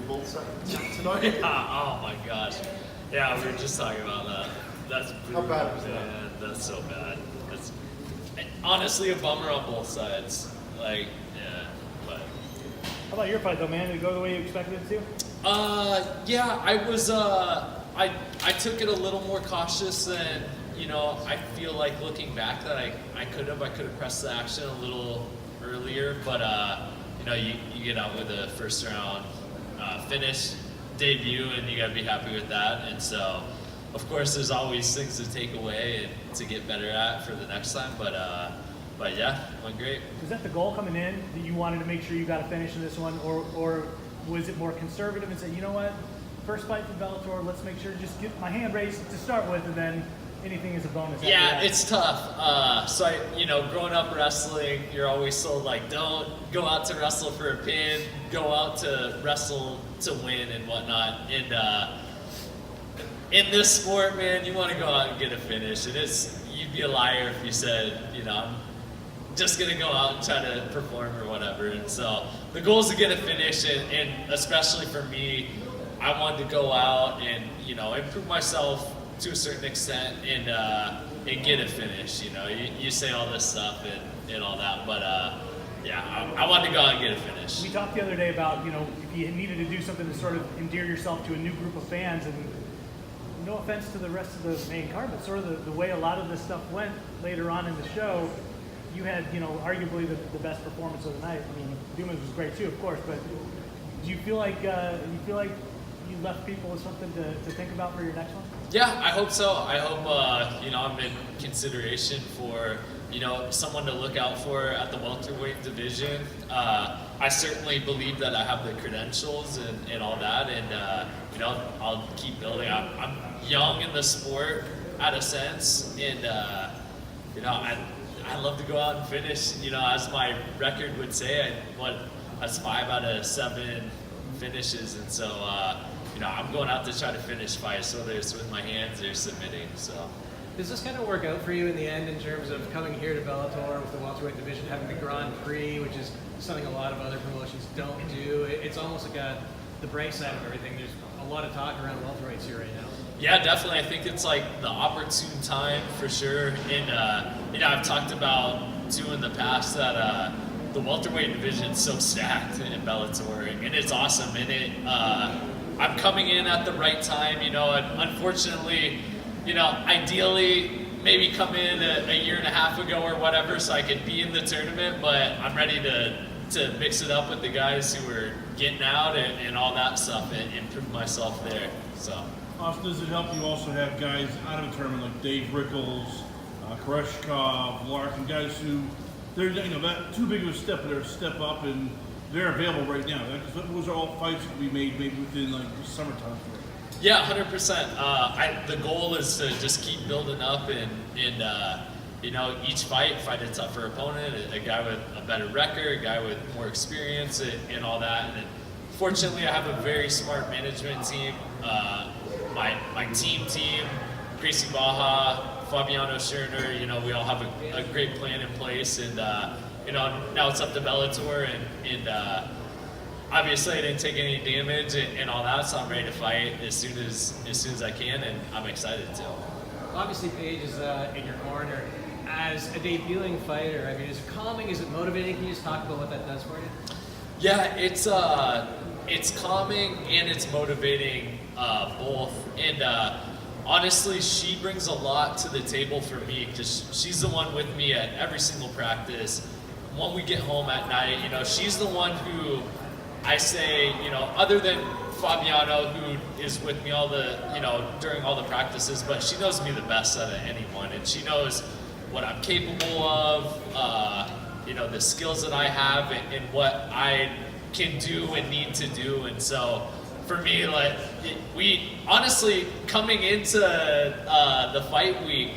both sides tonight? Oh my gosh. Yeah, we were just talking about that. That's How bad was that? Man, that's so bad. It's honestly a bummer on both sides. Like, yeah, but. How about your fight though, man? Did it go the way you expected it to? Yeah, I was. I took it a little more cautious than, I feel like looking back that I could have pressed the action a little earlier, but you get out with a first round finish debut, and you gotta be happy with that. And so, of course, there's always things to take away and to get better at for the next time. But yeah, went great. Was that the goal coming in, that you wanted to make sure you got a finish in this one, or was it more conservative and say, you know what, first fight for Bellator, let's make sure to just get my hand raised to start with, and then anything is a bonus? Yeah, it's tough. So growing up wrestling, you're always told like, don't go out to wrestle for a pin, go out to wrestle to win and whatnot. And in this sport, man, you want to go out and get a finish. And you'd be a liar if you said, I'm just gonna go out and try to perform or whatever. And so the goal is to get a finish, and especially for me, I wanted to go out and improve myself to a certain extent and get a finish. You say all this stuff and all that, but yeah, I wanted to go out and get a finish. We talked the other day about if you needed to do something to sort of endear yourself to a new group of fans, and no offense to the rest of the main card, but sort of the way a lot of this stuff went later on in the show, you had arguably the best performance of the night. I mean, Dumas was great too, of course, but do you feel like you left people with something to think about for your next one? Yeah, I hope so. I hope I'm in consideration for someone to look out for at the welterweight division. I certainly believe that I have the credentials and all that, and I'll keep building. I'm young in the sport, at a sense, and I love to go out and finish. As my record would say, that's 5 out of 7 finishes, and so I'm going out to try to finish fights, whether it's with my hands or submitting. So. Does this kind of work out for you in the end in terms of coming here to Bellator with the welterweight division, having the Grand Prix, which is something a lot of other promotions don't do? It's almost like the bright side of everything. There's a lot of talk around welterweights here right now. Yeah, definitely. I think it's like the opportune time for sure. And I've talked about too in the past that the welterweight division is so stacked in Bellator, and it's awesome. And I'm coming in at the right time. And unfortunately, ideally maybe come in a year and a half ago or whatever, so I could be in the tournament. But I'm ready to mix it up with the guys who are getting out and all that stuff and improve myself there. So. Austin, does it help you also have guys out of the tournament like Dave Rickles, Koreshkov, Larkin, guys who they're that too big of a step, but they're a step up and they're available right now. Those are all fights that we made maybe within like the summertime. Yeah, 100%. The goal is to just keep building up and each fight a tougher opponent, a guy with a better record, a guy with more experience and all that. And fortunately, I have a very smart management team. My team, Gracie Baja, Fabiano Schirner, we all have a great plan in place, and now it's up to Bellator, and obviously I didn't take any damage and all that, so I'm ready to fight as soon as I can, and I'm excited to. Obviously, Paige is in your corner. As a debuting fighter, I mean, is it calming? Is it motivating? Can you just talk about what that does for you? Yeah, it's calming and it's motivating, both. And honestly, she brings a lot to the table for me because she's the one with me at every single practice. When we get home at night, she's the one who I say, other than Fabiano, who is with me during all the practices, but she knows me the best out of anyone, and she knows what I'm capable of, the skills that I have and what I can do and need to do. And so for me, we honestly, coming into the fight week,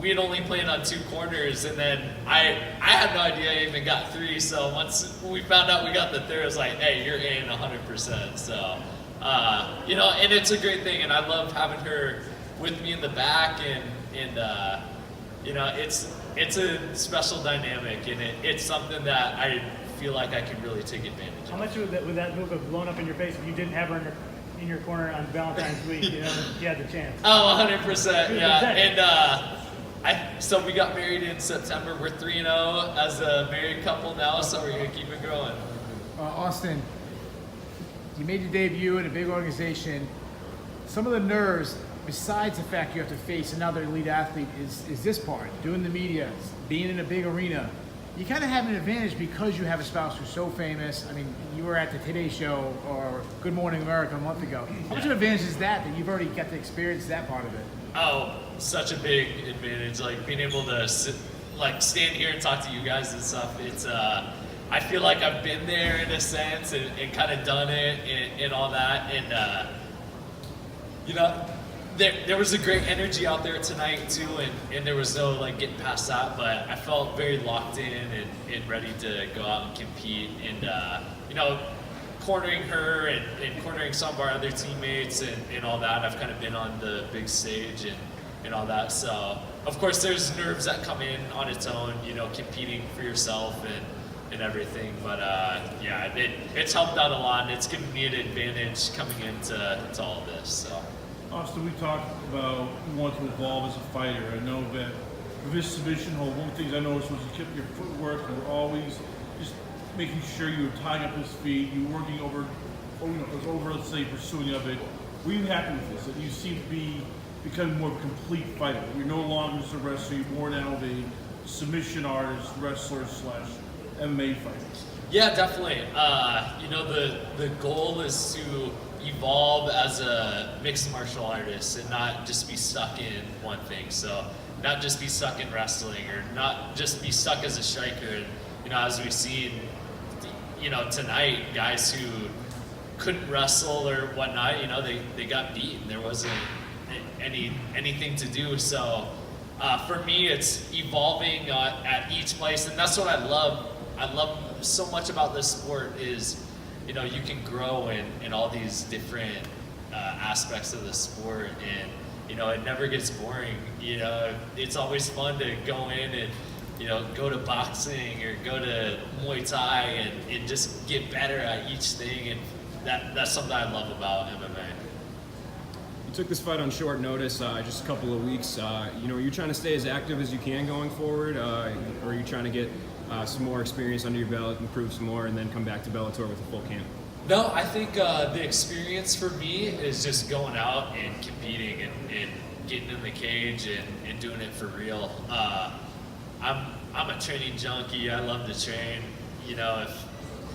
we had only planned on 2 corners, and then I had no idea I even got 3. So once we found out we got the third, I was like, hey, you're in 100%. So, and it's a great thing, and I love having her with me in the back, and it's a special dynamic, and it's something that I feel like I can really take advantage How of. much would that move have blown up in your face if you didn't have her in your corner on Valentine's week? You know, you had the chance. Oh, 100%, yeah. Exactly. And so we got married in September. We're 3-0 as a married couple now, so we're gonna keep it growing. Austin, you made your debut in a big organization. Some of the nerves, besides the fact you have to face another elite athlete, is this part, doing the media, being in a big arena. You kind of have an advantage because you have a spouse who's so famous. I mean, you were at the Today Show or Good Morning America a month ago. How much of an advantage is that you've already got to experience that part of it? Oh, such a big advantage. Like being able to stand here and talk to you guys and stuff. It's I feel like I've been there in a sense and kind of done it and all that. And you know, there was a great energy out there tonight too, and there was no like getting past that. But I felt very locked in and ready to go out and compete. And you know, cornering her and cornering some of our other teammates and all that. I've kind of been on the big stage and all that. So of course there's nerves that come in on its own, you know, competing for yourself and everything. But yeah, it's helped out a lot, and it's given me an advantage coming into all of this. So. Austin, we talked about you want to evolve as a fighter. I know that with this submission hold, one of the things I noticed was you kept your footwork. You were always just making sure you were tying up his feet. You were working over, let's say, pursuing of it. Were you happy with this? That you seem to be becoming more of a complete fighter. You're no longer just a wrestler. You're more now of a submission artist, wrestler / MMA fighter. Yeah, definitely. You know, the goal is to evolve as a mixed martial artist and not just be stuck in one thing. So not just be stuck in wrestling or not just be stuck as a striker. And, you know, as we've seen, you know, tonight, guys who couldn't wrestle or whatnot, you know, they got beaten. There wasn't anything to do. So for me, it's evolving at each place. And that's what I love. I love so much about this sport is, you know, you can grow in all these different aspects of the sport, and you know, it never gets boring. You know, it's always fun to go in and, you know, go to boxing or go to Muay Thai and just get better at each thing, and that's something I love about MMA. You took this fight on short notice, just a couple of weeks. You know, are you trying to stay as active as you can going forward, or are you trying to get some more experience under your belt, improve some more, and then come back to Bellator with a full camp? No, I think the experience for me is just going out and competing and getting in the cage and doing it for real. I'm a training junkie. I love to train. You know,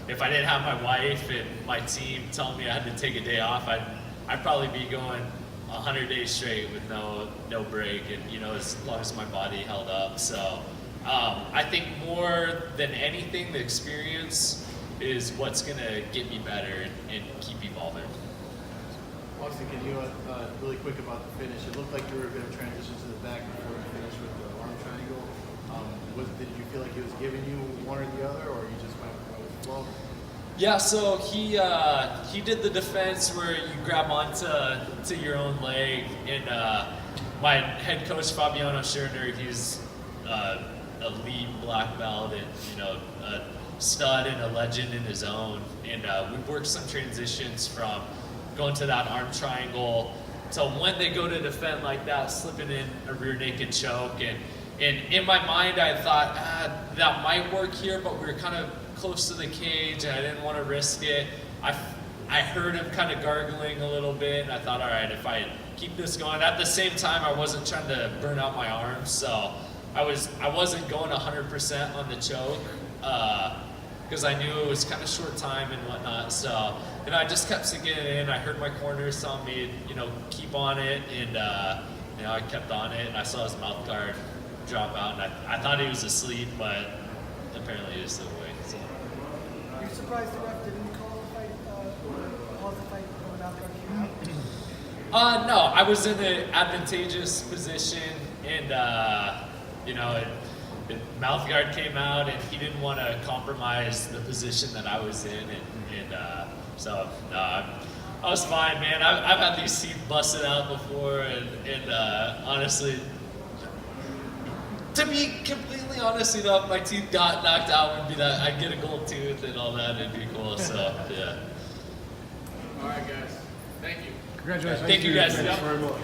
if I didn't have my wife and my team telling me I had to take a day off, I'd probably be going 100 days straight with no break, and you know, as long as my body held up. So I think more than anything, the experience is what's gonna get me better and keep evolving. Austin, can you really quick about the finish? It looked like you were going to transition to the back before you finished with the arm triangle. Did you feel like he was giving you one or the other, or you just went with the flow? Yeah, so he did the defense where you grab onto your own leg, and my head coach Fabiano Scherner, he's a lead black belt and, you know, a stud and a legend in his own. And we've worked some transitions from going to that arm triangle to when they go to defend like that, slipping in a rear naked choke. And in my mind, I thought that might work here, but we were kind of close to the cage and I didn't want to risk it. I heard him kind of gargling a little bit, and I thought, all right, if I keep this going. At the same time, I wasn't trying to burn out my arms, so I wasn't going 100% on the choke because I knew it was kind of short time and whatnot. So, and I just kept sinking it in. I heard my corners telling me, you know, keep on it, and you know, I kept on it, and I saw his mouth guard drop out, and I thought he was asleep, but apparently he was still awake. So. You're surprised the ref didn't call the fight, pause the fight when out came out? No, I was in an advantageous position, and you know, mouth guard came out, and he didn't want to compromise the position that I was in, and so I was fine, man. I've had these teeth busted out before, and honestly, To be completely honest, you know, if my teeth got knocked out, would be that I'd get a gold tooth and all that. It'd be cool. So yeah. All right, guys. Thank you. Congratulations. Thank you guys. Thanks very much.